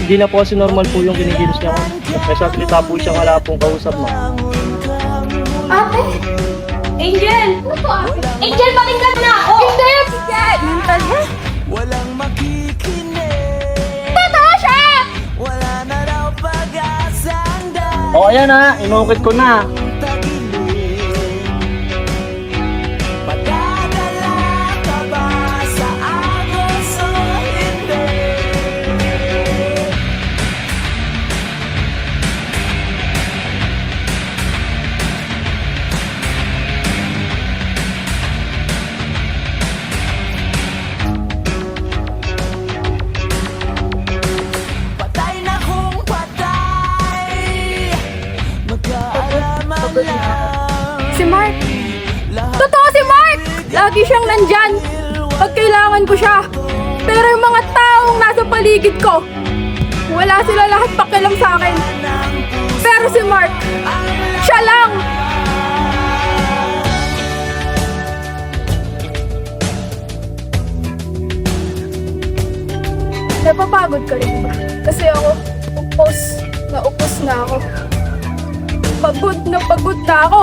Hindi na po kasi normal po yung kinikilos niya. May salita po siya, wala pong kausap mo. Ate? Angel! Ano po ate? Angel, pakinggan na ako! Hindi! Mental health? Walang makikinig. Totoo siya! Wala na raw pag-asang O ayan ha, inukit ko na. Madadala ka ba sa agos o hindi? Patay na kung patay, magkaalaman lang. Si Mark! Totoo si Mark! Lagi siyang nandyan pag kailangan ko siya. Pero yung mga taong nasa paligid ko, wala sila lahat pakialam sa akin. Pero si Mark, siya lang! Napapagod ka rin ba? Kasi ako, upos na ako. Pagod na ako.